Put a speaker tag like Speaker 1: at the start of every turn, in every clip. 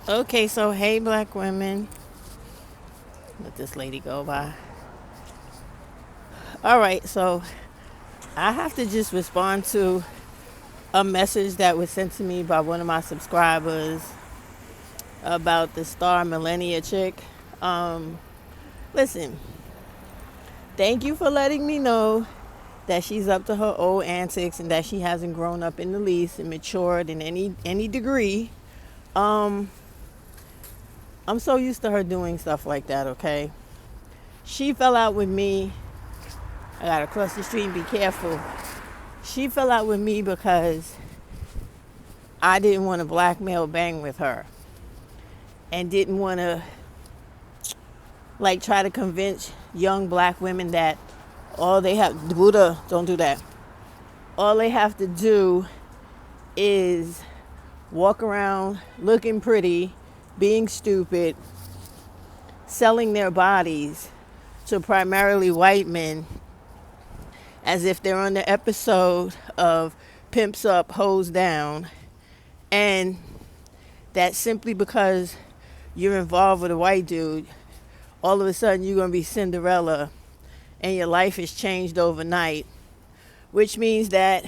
Speaker 1: Okay, so hey, black women. Let this lady go by. All right, so I have to just respond to a message that was sent to me by one of my subscribers about the Star Millennia chick. Um, Listen, thank you for letting me know that she's up to her old antics and that she hasn't grown up in the least and matured in any degree. Um, I'm so used to her doing stuff like that. Okay, she fell out with me. I gotta cross the street and be careful. She fell out with me because I didn't want to blackmail bang with her and didn't want to like try to convince young black women that all they have Buddha, don't do that. All they have to do is walk around looking pretty, being stupid, selling their bodies to primarily white men as if they're on the episode of Pimps Up, Hoes Down, and that simply because you're involved with a white dude, all of a sudden you're going to be Cinderella and your life is changed overnight, which means that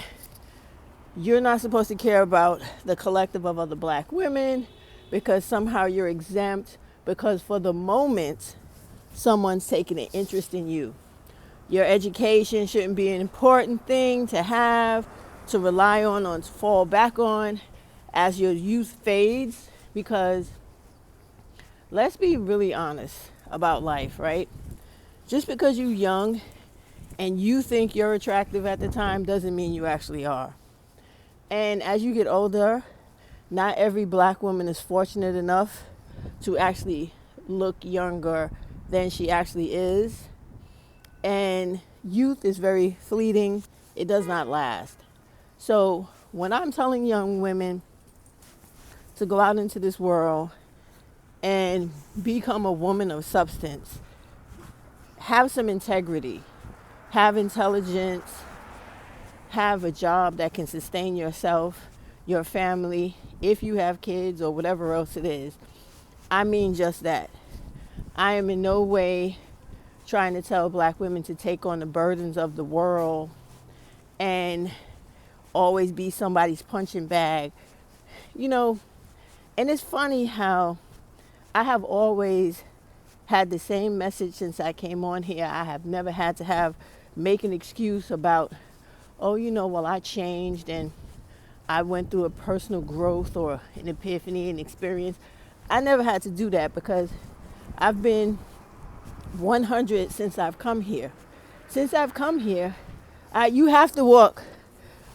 Speaker 1: you're not supposed to care about the collective of other black women because somehow you're exempt because for the moment someone's taking an interest in you. Your education shouldn't be an important thing to have, to rely on, or to fall back on as your youth fades because let's be really honest about life, right? Just because you're young and you think you're attractive at the time doesn't mean you actually are. And as you get older, not every black woman is fortunate enough to actually look younger than she actually is. And youth is very fleeting, it does not last. So when I'm telling young women to go out into this world and become a woman of substance, have some integrity, have intelligence, have a job that can sustain yourself, your family, if you have kids or whatever else it is. I mean just that. I am in no way trying to tell black women to take on the burdens of the world and always be somebody's punching bag. You know, and it's funny how I have always had the same message since I came on here. I have never had to make an excuse about, oh, well, I changed and I went through a personal growth or an epiphany and experience. I never had to do that because I've been 100 since I've come here. Since I've come here, you have to walk.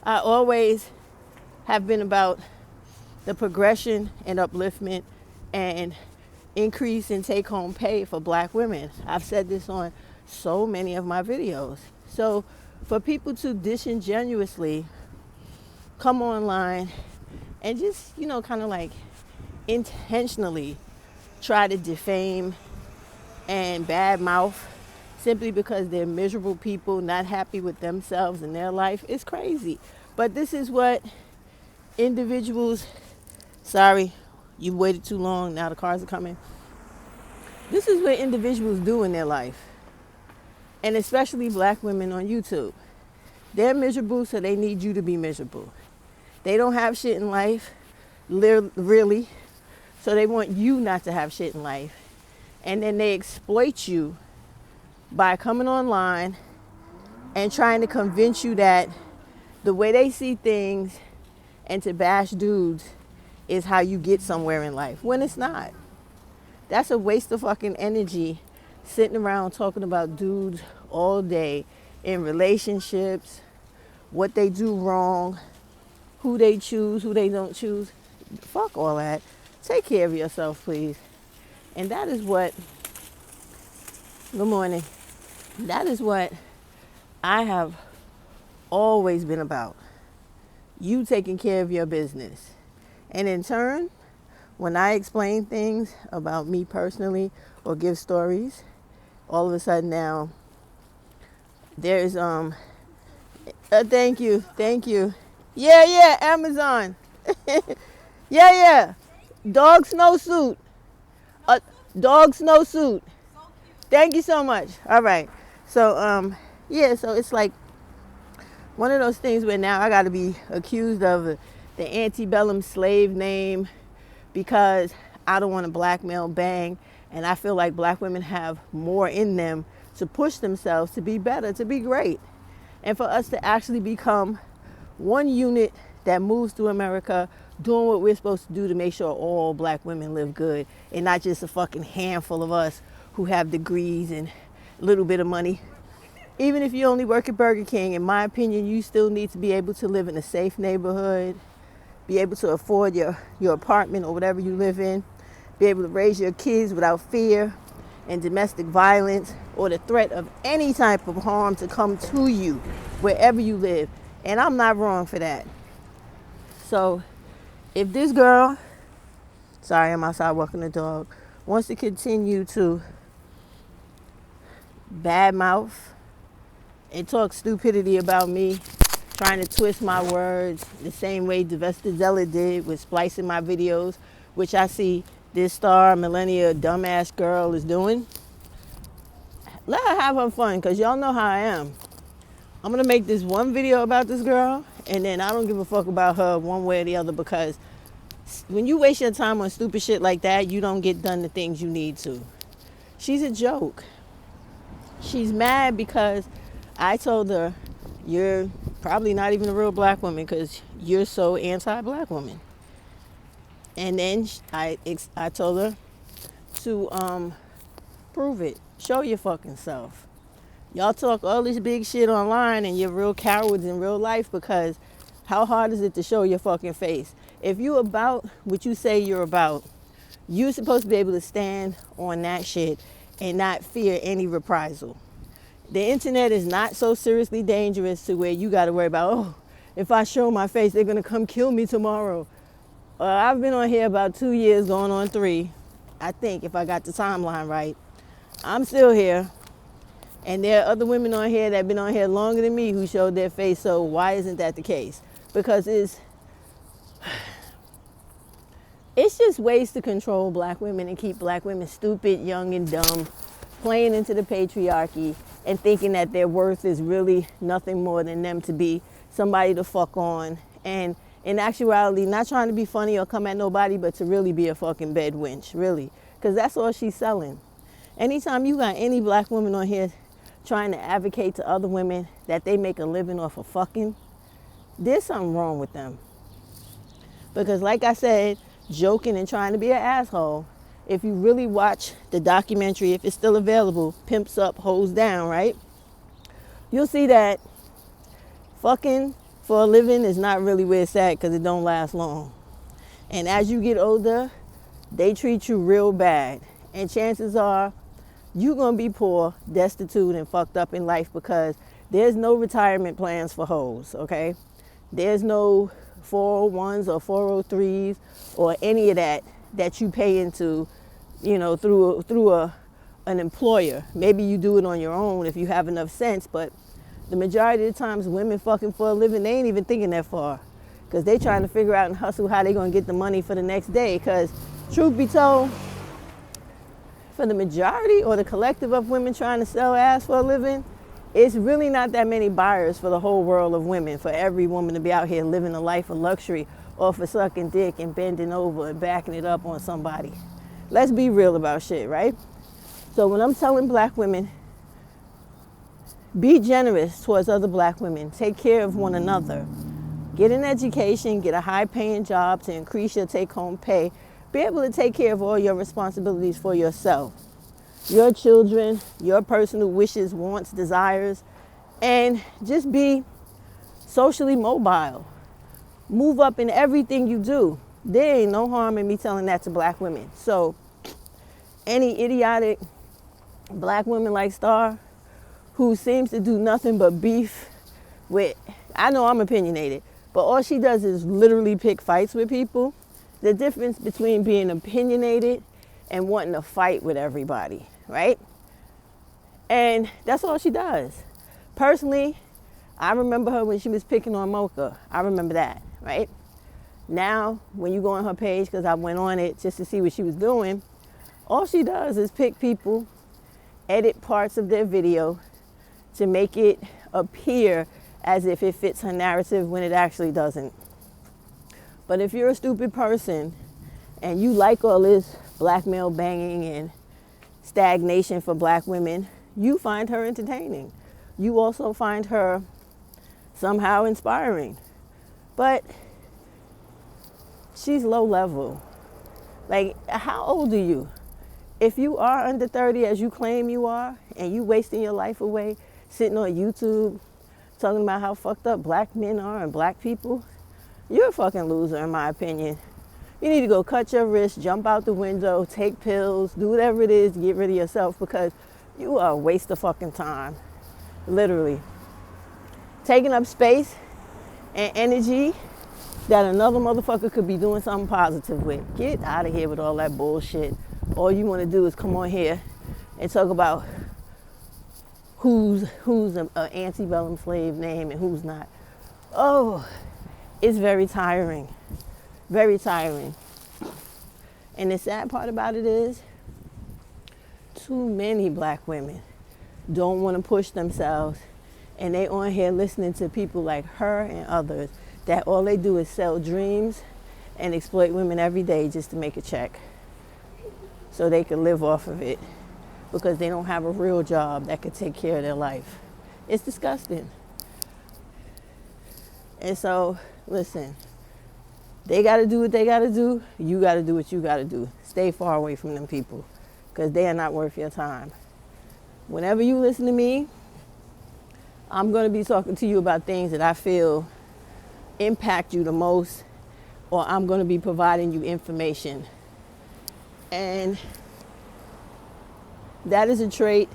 Speaker 1: I always have been about the progression and upliftment and increase in take-home pay for black women. I've said this on so many of my videos. So for people to disingenuously come online and just, kind of like intentionally try to defame and badmouth simply because they're miserable people, not happy with themselves and their life, is crazy. But this is what individuals, sorry, you waited too long, now the cars are coming. This is what individuals do in their life, and especially black women on YouTube. They're miserable, so they need you to be miserable. They don't have shit in life, really, so they want you not to have shit in life. And then they exploit you by coming online and trying to convince you that the way they see things and to bash dudes is how you get somewhere in life, when it's not. That's a waste of fucking energy sitting around talking about dudes all day in relationships, what they do wrong, who they choose, who they don't choose. Fuck all that. Take care of yourself, please. And that is what, good morning, that is what I have always been about. You taking care of your business. And in turn, when I explain things about me personally or give stories, all of a sudden now there's thank you. Yeah, Amazon. Yeah. Dog snowsuit. A dog snowsuit. Thank you so much. All right. So yeah, so it's like one of those things where now I got to be accused of the antebellum slave name because I don't want to blackmail bang, and I feel like black women have more in them to push themselves to be better, to be great, and for us to actually become one unit that moves through America doing what we're supposed to do to make sure all black women live good and not just a fucking handful of us who have degrees and a little bit of money. Even if you only work at Burger King, in my opinion, you still need to be able to live in a safe neighborhood, be able to afford your apartment or whatever you live in, be able to raise your kids without fear and domestic violence or the threat of any type of harm to come to you wherever you live. And I'm not wrong for that. So if this girl, sorry, I'm outside walking the dog, wants to continue to badmouth and talk stupidity about me, trying to twist my words the same way Divesta Zella did with splicing my videos, which I see this star millennia dumbass girl is doing. Let her have her fun, because y'all know how I am. I'm going to make this one video about this girl, and then I don't give a fuck about her one way or the other, because when you waste your time on stupid shit like that, you don't get done the things you need to. She's a joke. She's mad because I told her, you're probably not even a real black woman because you're so anti-black woman. And then I told her to prove it. Show your fucking self. Y'all talk all this big shit online and you're real cowards in real life, because how hard is it to show your fucking face? If you about what you say you're about, you're supposed to be able to stand on that shit and not fear any reprisal. The internet is not so seriously dangerous to where you got to worry about, oh, if I show my face, they're going to come kill me tomorrow. I've been on here about 2 years, going on 3. I think, if I got the timeline right. I'm still here. And there are other women on here that have been on here longer than me who showed their face. So why isn't that the case? Because it's just ways to control black women and keep black women stupid, young, and dumb, playing into the patriarchy and thinking that their worth is really nothing more than them to be somebody to fuck on. And in actuality, not trying to be funny or come at nobody, but to really be a fucking bed wench, really. Because that's all she's selling. Anytime you got any black woman on here trying to advocate to other women that they make a living off of fucking, there's something wrong with them. Because like I said, joking and trying to be an asshole, if you really watch the documentary, if it's still available, Pimps Up, Hoes Down, right? You'll see that fucking for a living is not really where it's at, because it don't last long. And as you get older, they treat you real bad. And chances are you're going to be poor, destitute, and fucked up in life, because there's no retirement plans for hoes, okay? There's no 401s or 403s or any of that you pay into, you know, through an employer. Maybe you do it on your own if you have enough sense, but the majority of the times women fucking for a living, they ain't even thinking that far, because they trying to figure out and hustle how they going to get the money for the next day. Because truth be told, for the majority or the collective of women trying to sell ass for a living, it's really not that many buyers for the whole world of women, for every woman to be out here living a life of luxury or for sucking dick and bending over and backing it up on somebody. Let's be real about shit, right? So when I'm telling black women, be generous towards other black women, take care of one another, get an education, get a high paying job to increase your take home pay, be able to take care of all your responsibilities for yourself, your children, your personal wishes, wants, desires, and just be socially mobile. Move up in everything you do. There ain't no harm in me telling that to black women. So any idiotic black woman like Star, who seems to do nothing but beef with, I know I'm opinionated, but all she does is literally pick fights with people. The difference between being opinionated and wanting to fight with everybody, right? And that's all she does. Personally, I remember her when she was picking on Mocha. I remember that, right? Now, when you go on her page, because I went on it just to see what she was doing, all she does is pick people, edit parts of their video to make it appear as if it fits her narrative when it actually doesn't. But if you're a stupid person and you like all this black male banging and stagnation for black women, you find her entertaining. You also find her somehow inspiring. But she's low level. Like, how old are you? If you are under 30, as you claim you are, and you wasting your life away sitting on YouTube talking about how fucked up black men are and black people, you're a fucking loser, in my opinion. You need to go cut your wrist, jump out the window, take pills, do whatever it is to get rid of yourself, because you are a waste of fucking time. Literally. Taking up space and energy that another motherfucker could be doing something positive with. Get out of here with all that bullshit. All you want to do is come on here and talk about who's an antebellum slave name and who's not. Oh, it's very tiring. Very tiring. And the sad part about it is, too many black women don't want to push themselves, and they on here listening to people like her and others that all they do is sell dreams and exploit women every day just to make a check so they can live off of it, because they don't have a real job that could take care of their life. It's disgusting. And so, listen, they got to do what they got to do. You got to do what you got to do. Stay far away from them people, because they are not worth your time. Whenever you listen to me, I'm going to be talking to you about things that I feel impact you the most, or I'm going to be providing you information. And that is a trait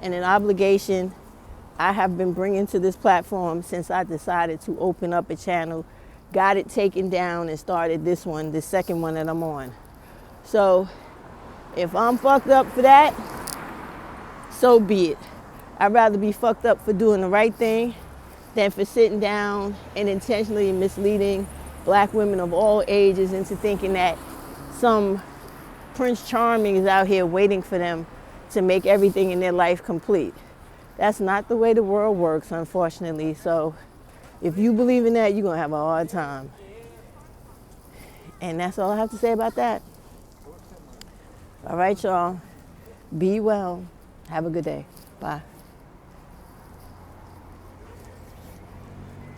Speaker 1: and an obligation I have been bringing to this platform since I decided to open up a channel, got it taken down, and started this second one that I'm on. So if I'm fucked up for that, so be it. I'd rather be fucked up for doing the right thing than for sitting down and intentionally misleading black women of all ages into thinking that some Prince Charming is out here waiting for them to make everything in their life complete. That's not the way the world works, unfortunately. So if you believe in that, you're going to have a hard time. And that's all I have to say about that. All right, y'all. Be well. Have a good day. Bye.